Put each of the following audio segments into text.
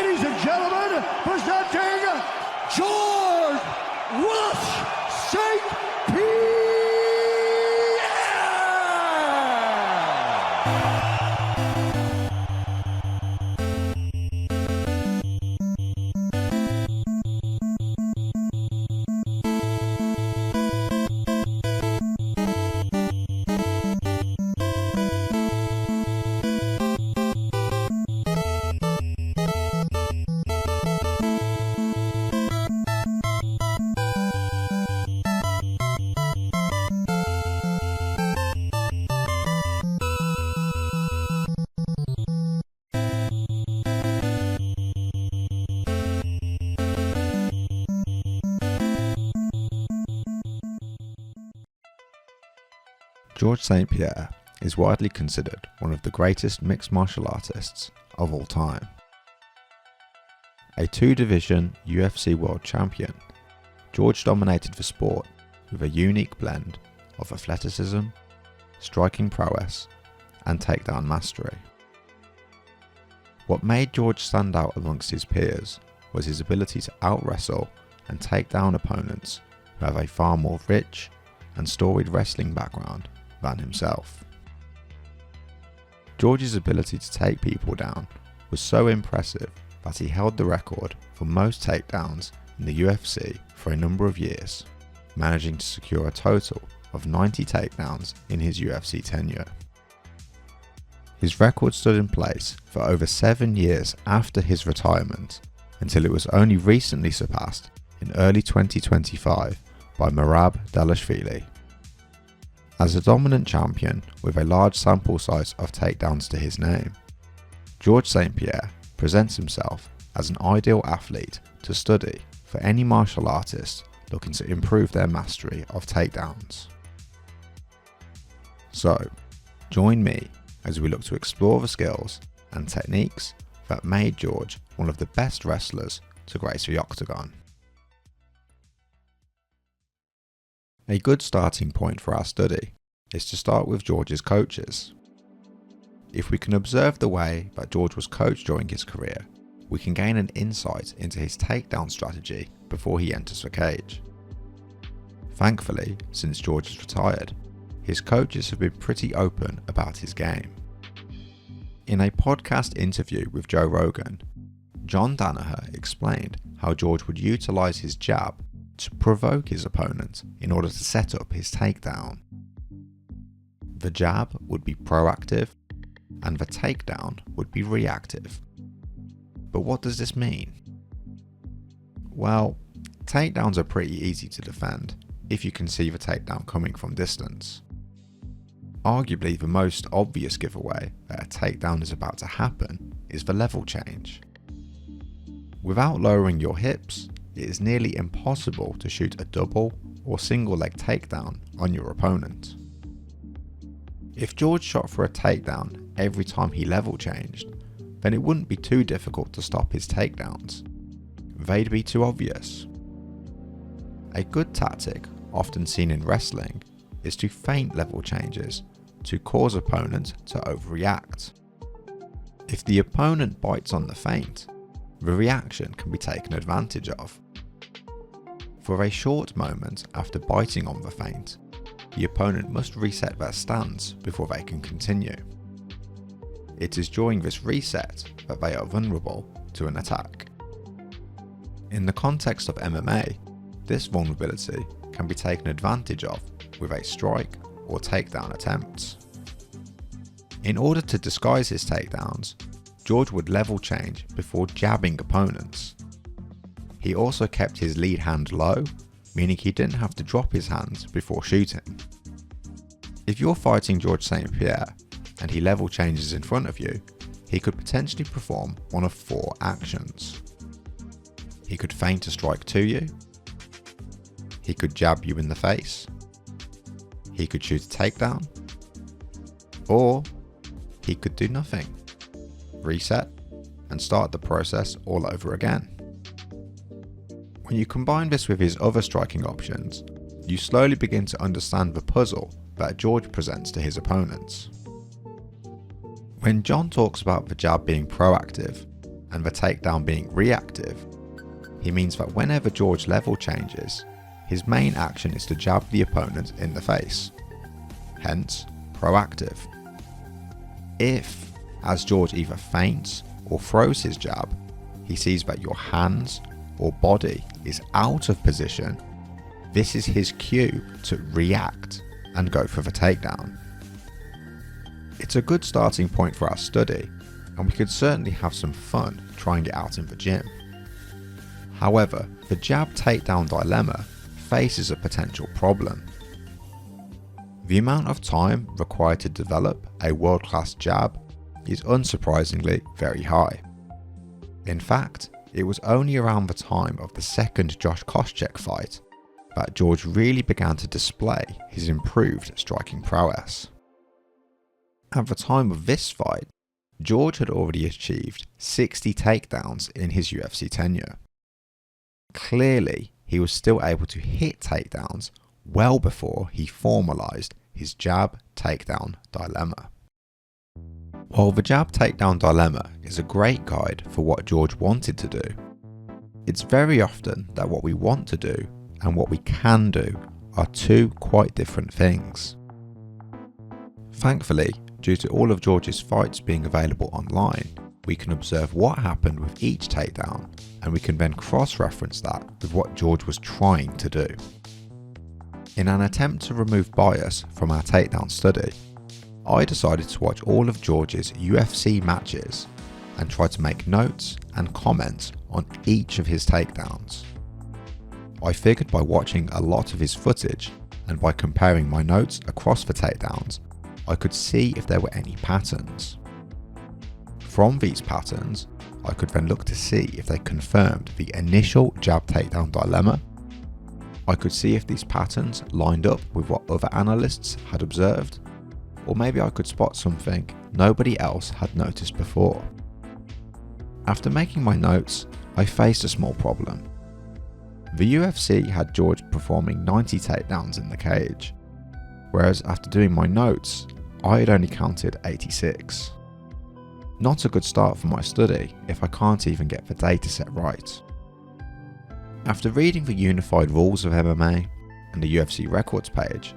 Ladies and gentlemen, presenting Georges St-Pierre! Georges St-Pierre is widely considered one of the greatest mixed martial artists of all time. A two-division UFC world champion, Georges dominated the sport with a unique blend of athleticism, striking prowess, and takedown mastery. What made Georges stand out amongst his peers was his ability to out-wrestle and take down opponents who have a far more rich and storied wrestling background than himself. Georges' ability to take people down was so impressive that he held the record for most takedowns in the UFC for a number of years, managing to secure a total of 90 takedowns in his UFC tenure. His record stood in place for over 7 years after his retirement, until it was only recently surpassed in early 2025 by Merab Dvalishvili. As a dominant champion with a large sample size of takedowns to his name, Georges St-Pierre presents himself as an ideal athlete to study for any martial artist looking to improve their mastery of takedowns. So, join me as we look to explore the skills and techniques that made Georges one of the best wrestlers to grace the octagon. A good starting point for our study is to start with Georges' coaches. If we can observe the way that Georges was coached during his career, we can gain an insight into his takedown strategy before he enters the cage. Thankfully, since Georges is retired, his coaches have been pretty open about his game. In a podcast interview with Joe Rogan, John Danaher explained how Georges would utilize his jab to provoke his opponent in order to set up his takedown. The jab would be proactive and the takedown would be reactive. But what does this mean? Well, takedowns are pretty easy to defend if you can see the takedown coming from distance. Arguably the most obvious giveaway that a takedown is about to happen is the level change. Without lowering your hips, it is nearly impossible to shoot a double or single leg takedown on your opponent. If Georges shot for a takedown every time he level changed, then it wouldn't be too difficult to stop his takedowns. They'd be too obvious. A good tactic, often seen in wrestling, is to feint level changes to cause opponents to overreact. If the opponent bites on the feint, the reaction can be taken advantage of. For a short moment after biting on the feint, the opponent must reset their stance before they can continue. It is during this reset that they are vulnerable to an attack. In the context of MMA, this vulnerability can be taken advantage of with a strike or takedown attempts. In order to disguise his takedowns, Georges would level change before jabbing opponents. He also kept his lead hand low, meaning he didn't have to drop his hands before shooting. If you're fighting Georges St-Pierre and he level changes in front of you, he could potentially perform one of 4 actions. He could feint a strike to you, he could jab you in the face, he could shoot a takedown, or he could do nothing, reset, and start the process all over again. When you combine this with his other striking options, you slowly begin to understand the puzzle that Georges presents to his opponents. When John talks about the jab being proactive, and the takedown being reactive, he means that whenever George level changes, his main action is to jab the opponent in the face, hence proactive. If, as George either feints or throws his jab, he sees that your hands or body is out of position, this is his cue to react and go for the takedown. It's a good starting point for our study, and we could certainly have some fun trying it out in the gym. However, the jab takedown dilemma faces a potential problem. The amount of time required to develop a world-class jab is unsurprisingly very high. In fact, it was only around the time of the second Josh Koscheck fight that George really began to display his improved striking prowess. At the time of this fight, George had already achieved 60 takedowns in his UFC tenure. Clearly, he was still able to hit takedowns well before he formalised his jab takedown dilemma. While the jab takedown dilemma is a great guide for what George wanted to do, it's very often that what we want to do and what we can do are two quite different things. Thankfully, due to all of George's fights being available online, we can observe what happened with each takedown, and we can then cross-reference that with what George was trying to do. In an attempt to remove bias from our takedown study, I decided to watch all of George's UFC matches and try to make notes and comments on each of his takedowns. I figured by watching a lot of his footage and by comparing my notes across the takedowns, I could see if there were any patterns. From these patterns, I could then look to see if they confirmed the initial jab takedown dilemma. I could see if these patterns lined up with what other analysts had observed, or maybe I could spot something nobody else had noticed before. After making my notes, I faced a small problem. The UFC had George performing 90 takedowns in the cage, whereas after doing my notes, I had only counted 86. Not a good start for my study if I can't even get the dataset right. After reading the unified rules of MMA and the UFC records page,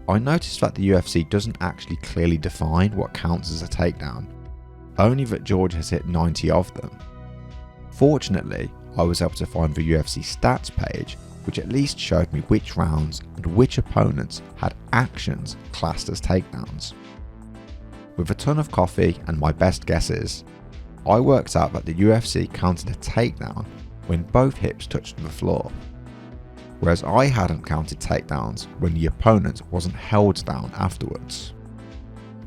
I noticed that the UFC doesn't actually clearly define what counts as a takedown, only that George has hit 90 of them. Fortunately, I was able to find the UFC stats page, which at least showed me which rounds and which opponents had actions classed as takedowns. With a ton of coffee and my best guesses, I worked out that the UFC counted a takedown when both hips touched the floor, whereas I hadn't counted takedowns when the opponent wasn't held down afterwards.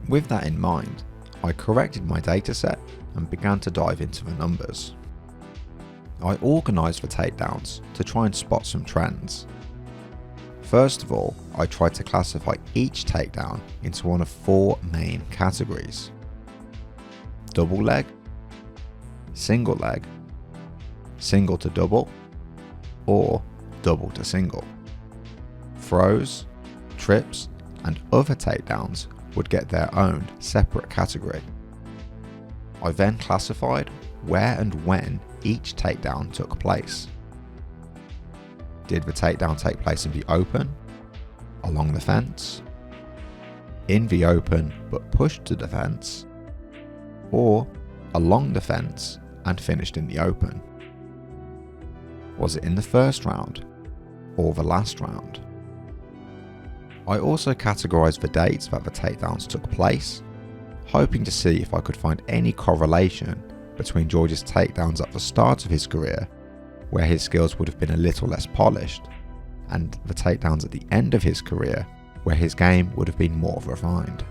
With that in mind, I corrected my dataset and began to dive into the numbers. I organised the takedowns to try and spot some trends. First of all, I tried to classify each takedown into one of four main categories: double leg, single leg, single to double, or double to single. Throws, trips, and other takedowns would get their own separate category. I then classified where and when each takedown took place. Did the takedown take place in the open, along the fence, in the open but pushed to the fence, or along the fence and finished in the open? Was it in the first round or the last round? I also categorised the dates that the takedowns took place, hoping to see if I could find any correlation between George's takedowns at the start of his career, where his skills would have been a little less polished, and the takedowns at the end of his career, where his game would have been more refined.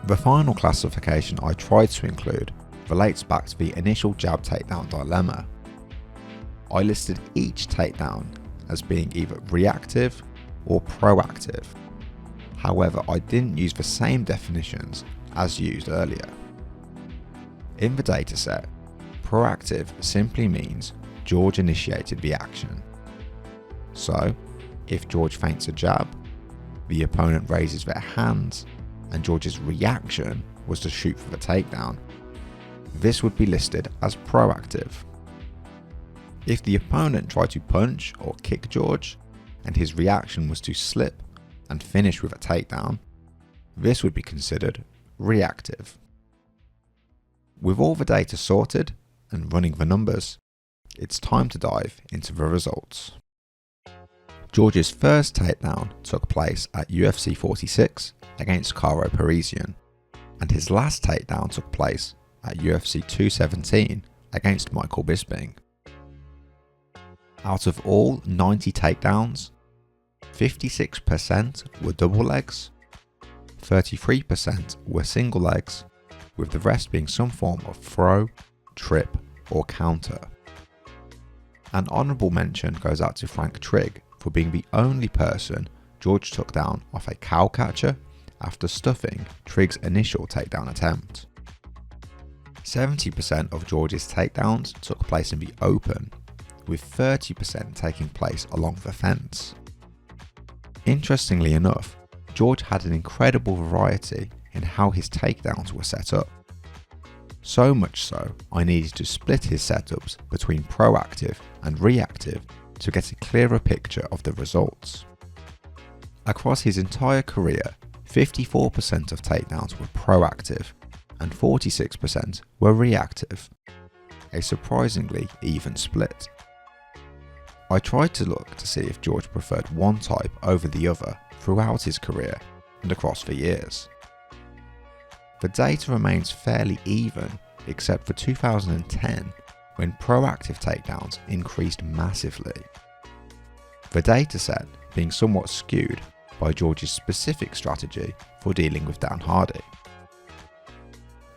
The final classification I tried to include relates back to the initial jab takedown dilemma. I listed each takedown as being either reactive or proactive. However, I didn't use the same definitions as used earlier. In the dataset, proactive simply means George initiated the action. So, if George feints a jab, the opponent raises their hands, and George's reaction was to shoot for the takedown, this would be listed as proactive. If the opponent tried to punch or kick George, and his reaction was to slip and finish with a takedown, this would be considered reactive. With all the data sorted and running the numbers, it's time to dive into the results. George's first takedown took place at UFC 46 against Caro Parisian, and his last takedown took place at UFC 217 against Michael Bisping. Out of all 90 takedowns, 56% were double legs, 33% were single legs, with the rest being some form of throw, trip or counter. An honourable mention goes out to Frank Trigg for being the only person George took down off a cow catcher after stuffing Trigg's initial takedown attempt. 70% of George's takedowns took place in the open, with 30% taking place along the fence. Interestingly enough, George had an incredible variety in how his takedowns were set up. So much so, I needed to split his setups between proactive and reactive to get a clearer picture of the results. Across his entire career, 54% of takedowns were proactive and 46% were reactive, a surprisingly even split. I tried to look to see if George preferred one type over the other throughout his career and across the years. The data remains fairly even except for 2010 when proactive takedowns increased massively. The dataset being somewhat skewed by George's specific strategy for dealing with Dan Hardy.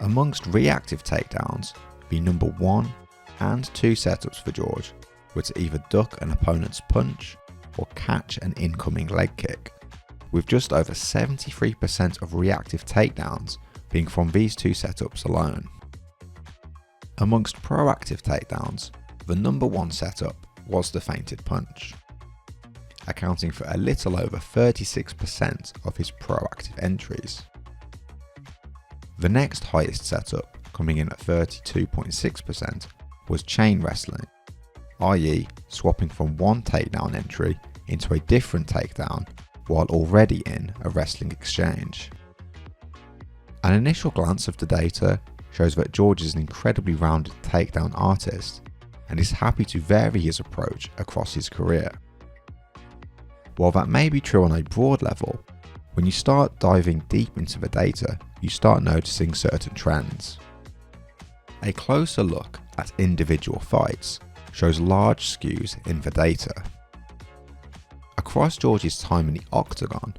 Amongst reactive takedowns, the number 1 and 2 setups for George were to either duck an opponent's punch or catch an incoming leg kick, with just over 73% of reactive takedowns being from these 2 setups alone. Amongst proactive takedowns, the number 1 setup was the feinted punch, accounting for a little over 36% of his proactive entries. The next highest setup, coming in at 32.6%, was chain wrestling, i.e. swapping from one takedown entry into a different takedown while already in a wrestling exchange. An initial glance of the data shows that George is an incredibly rounded takedown artist and is happy to vary his approach across his career. While that may be true on a broad level, when you start diving deep into the data, you start noticing certain trends. A closer look at individual fights shows large skews in the data. Across George's time in the octagon,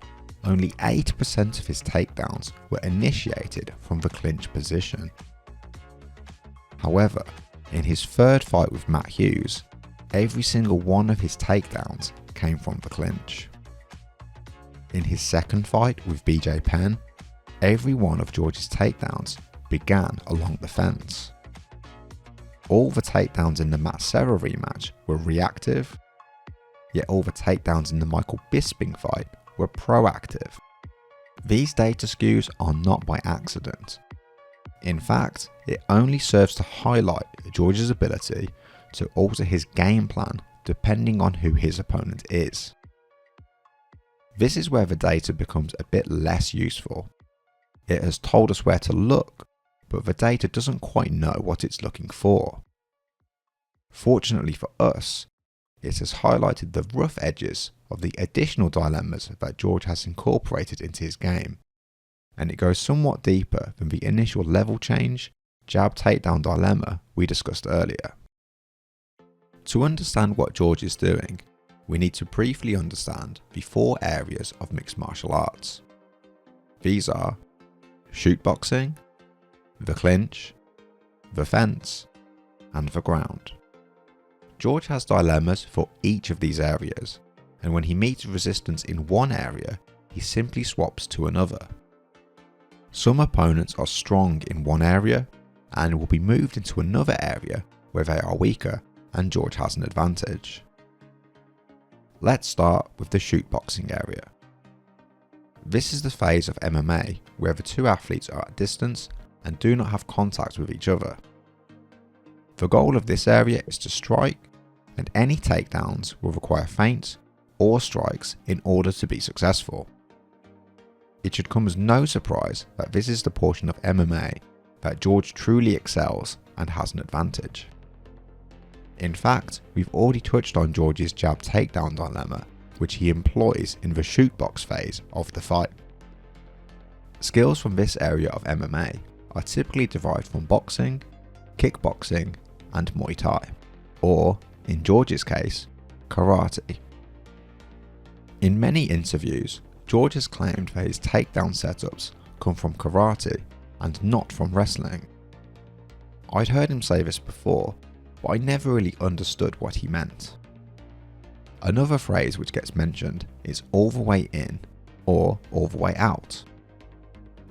only 8% of his takedowns were initiated from the clinch position. However, in his third fight with Matt Hughes, every single one of his takedowns came from the clinch. In his second fight with BJ Penn, every one of George's takedowns began along the fence. All the takedowns in the Matt Serra rematch were reactive, yet all the takedowns in the Michael Bisping fight were proactive. These data skews are not by accident. In fact, it only serves to highlight George's ability to alter his game plan depending on who his opponent is. This is where the data becomes a bit less useful. It has told us where to look, but the data doesn't quite know what it's looking for. Fortunately for us, it has highlighted the rough edges of the additional dilemmas that George has incorporated into his game, and it goes somewhat deeper than the initial level change, jab takedown dilemma we discussed earlier. To understand what George is doing, we need to briefly understand the 4 areas of mixed martial arts. These are shootboxing, the clinch, the fence, and the ground. George has dilemmas for each of these areas, and when he meets resistance in one area, he simply swaps to another. Some opponents are strong in one area and will be moved into another area where they are weaker, and George has an advantage. Let's start with the shootboxing area. This is the phase of MMA where the 2 athletes are at distance and do not have contact with each other. The goal of this area is to strike, and any takedowns will require feints or strikes in order to be successful. It should come as no surprise that this is the portion of MMA that George truly excels and has an advantage. In fact, we've already touched on George's jab takedown dilemma, which he employs in the shoot box phase of the fight. Skills from this area of MMA are typically derived from boxing, kickboxing, and Muay Thai, or, in George's case, karate. In many interviews, George has claimed that his takedown setups come from karate and not from wrestling. I'd heard him say this before, but I never really understood what he meant. Another phrase which gets mentioned is all the way in or all the way out.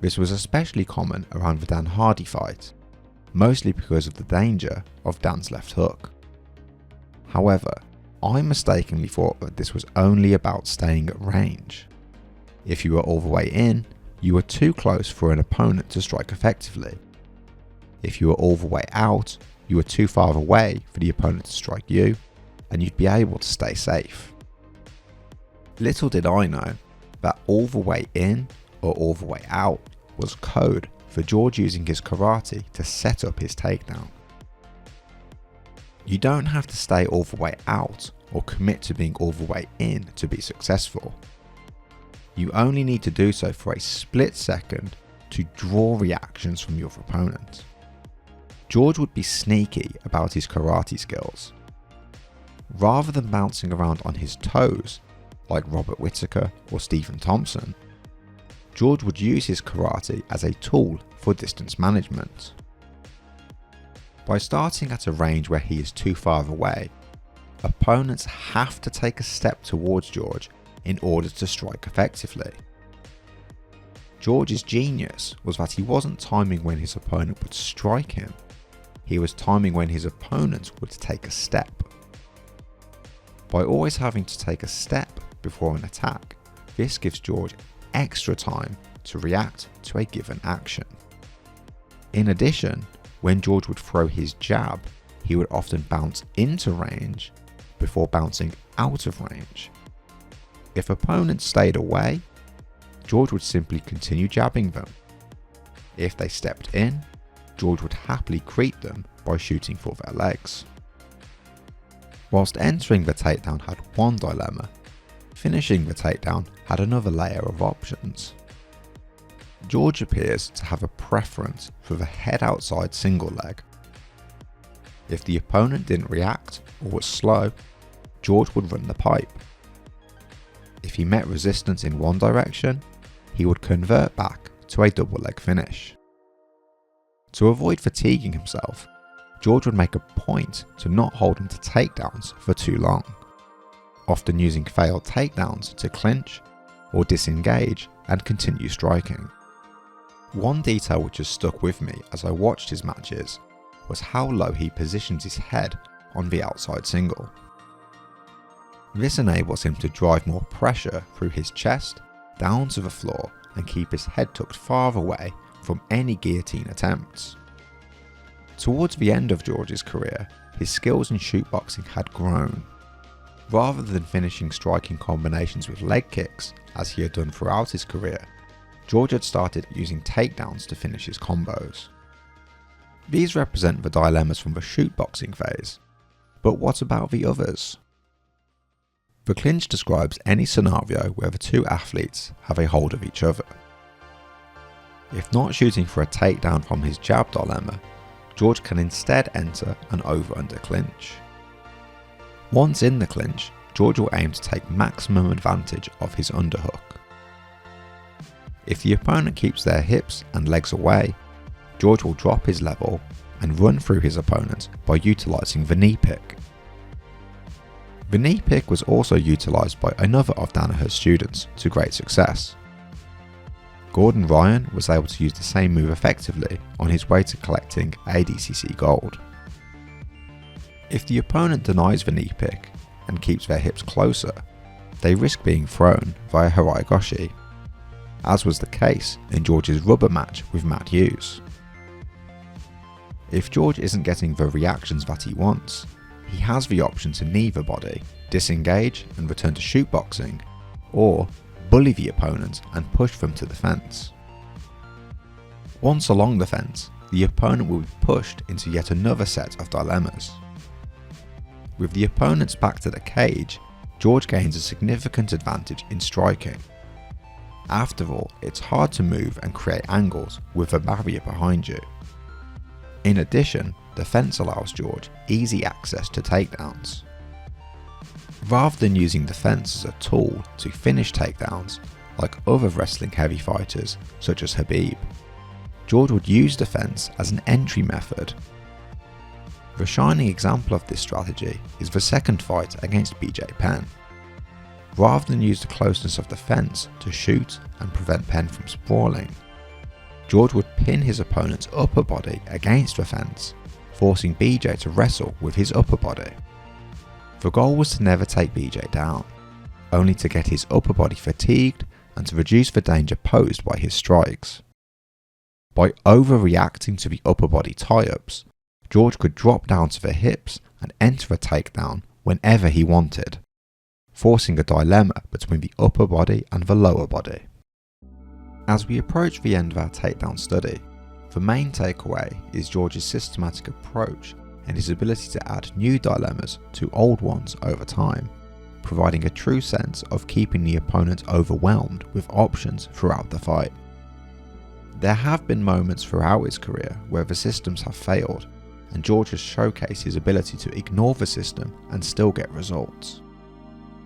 This was especially common around the Dan Hardy fight, mostly because of the danger of Dan's left hook. However, I mistakenly thought that this was only about staying at range. If you were all the way in, you were too close for an opponent to strike effectively. If you were all the way out, you were too far away for the opponent to strike you, and you'd be able to stay safe. Little did I know that all the way in or all the way out was code for George using his karate to set up his takedown. You don't have to stay all the way out or commit to being all the way in to be successful. You only need to do so for a split second to draw reactions from your opponent. George would be sneaky about his karate skills. Rather than bouncing around on his toes, like Robert Whittaker or Stephen Thompson, George would use his karate as a tool for distance management. By starting at a range where he is too far away, opponents have to take a step towards George in order to strike effectively. George's genius was that he wasn't timing when his opponent would strike him, he was timing when his opponent would take a step. By always having to take a step before an attack, this gives George extra time to react to a given action. In addition, when George would throw his jab, he would often bounce into range before bouncing out of range. If opponents stayed away, George would simply continue jabbing them. If they stepped in, George would happily greet them by shooting for their legs. Whilst entering the takedown had one dilemma, finishing the takedown had another layer of options. George appears to have a preference for the head outside single leg. If the opponent didn't react or was slow, George would run the pipe. If he met resistance in one direction, he would convert back to a double leg finish. To avoid fatiguing himself, George would make a point to not hold him to takedowns for too long, often using failed takedowns to clinch or disengage and continue striking. One detail which has stuck with me as I watched his matches was how low he positions his head on the outside single. This enables him to drive more pressure through his chest down to the floor and keep his head tucked far away from any guillotine attempts. Towards the end of George's career, his skills in shootboxing had grown. Rather than finishing striking combinations with leg kicks, as he had done throughout his career, George had started using takedowns to finish his combos. These represent the dilemmas from the shootboxing phase, but what about the others? The clinch describes any scenario where the two athletes have a hold of each other. If not shooting for a takedown from his jab dilemma, George can instead enter an over-under clinch. Once in the clinch, George will aim to take maximum advantage of his underhook. If the opponent keeps their hips and legs away, George will drop his level and run through his opponent by utilising the knee pick. The knee pick was also utilised by another of Danaher's students to great success. Gordon Ryan was able to use the same move effectively on his way to collecting ADCC gold. If the opponent denies the knee pick and keeps their hips closer, they risk being thrown via Haraigoshi, as was the case in George's rubber match with Matt Hughes. If George isn't getting the reactions that he wants, he has the option to knee the body, disengage and return to shootboxing, or bully the opponent and push them to the fence. Once along the fence, the opponent will be pushed into yet another set of dilemmas. With the opponent's back to the cage, George gains a significant advantage in striking. After all, it's hard to move and create angles with a barrier behind you. In addition, the fence allows George easy access to takedowns. Rather than using the fence as a tool to finish takedowns, like other wrestling heavy fighters such as Khabib, George would use the fence as an entry method. The shining example of this strategy is the second fight against BJ Penn. Rather than use the closeness of the fence to shoot and prevent Penn from sprawling, George would pin his opponent's upper body against the fence, forcing BJ to wrestle with his upper body. The goal was to never take BJ down, only to get his upper body fatigued and to reduce the danger posed by his strikes. By overreacting to the upper body tie-ups, George could drop down to the hips and enter a takedown whenever he wanted, forcing a dilemma between the upper body and the lower body. As we approach the end of our takedown study, the main takeaway is George's systematic approach and his ability to add new dilemmas to old ones over time, providing a true sense of keeping the opponent overwhelmed with options throughout the fight. There have been moments throughout his career where the systems have failed, and George has showcased his ability to ignore the system and still get results.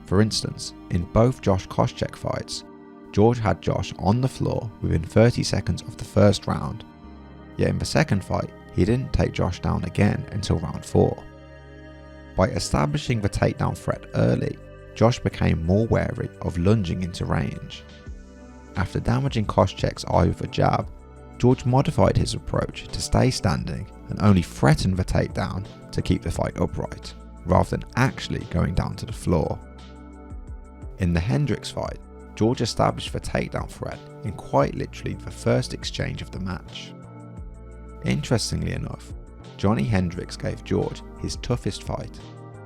For instance, in both Josh Koscheck fights, George had Josh on the floor within 30 seconds of the first round, yet in the second fight he didn't take Josh down again until round 4. By establishing the takedown threat early, Josh became more wary of lunging into range. After damaging Koscheck's eye with a jab, George modified his approach to stay standing and only threaten the takedown to keep the fight upright, rather than actually going down to the floor. In the Hendricks fight, George established the takedown threat in quite literally the first exchange of the match. Interestingly enough, Johnny Hendricks gave George his toughest fight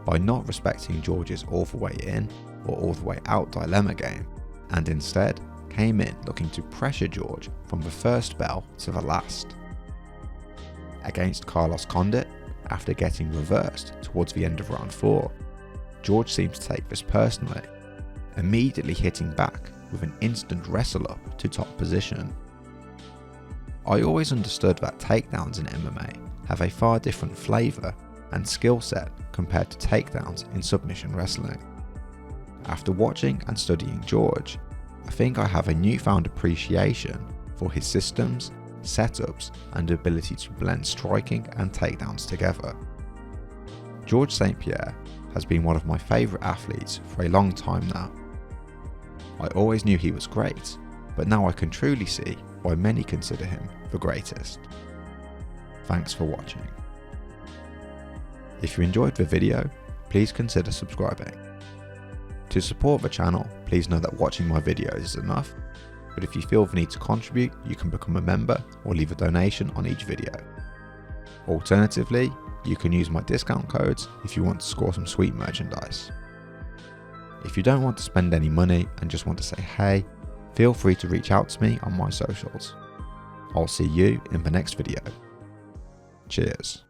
by not respecting George's all the way in or all the way out dilemma game, and instead came in looking to pressure George from the first bell to the last. Against Carlos Condit, after getting reversed towards the end of round 4, George seemed to take this personally, immediately hitting back with an instant wrestle up to top position. I always understood that takedowns in MMA have a far different flavour and skill set compared to takedowns in submission wrestling. After watching and studying George, I think I have a newfound appreciation for his systems, setups and ability to blend striking and takedowns together. Georges St-Pierre has been one of my favourite athletes for a long time now. I always knew he was great, but now I can truly see why many consider him the greatest. Thanks for watching. If you enjoyed the video, please consider subscribing. To support the channel, please know that watching my videos is enough, but if you feel the need to contribute, you can become a member or leave a donation on each video. Alternatively, you can use my discount codes if you want to score some sweet merchandise. If you don't want to spend any money and just want to say hey, feel free to reach out to me on my socials. I'll see you in the next video. Cheers.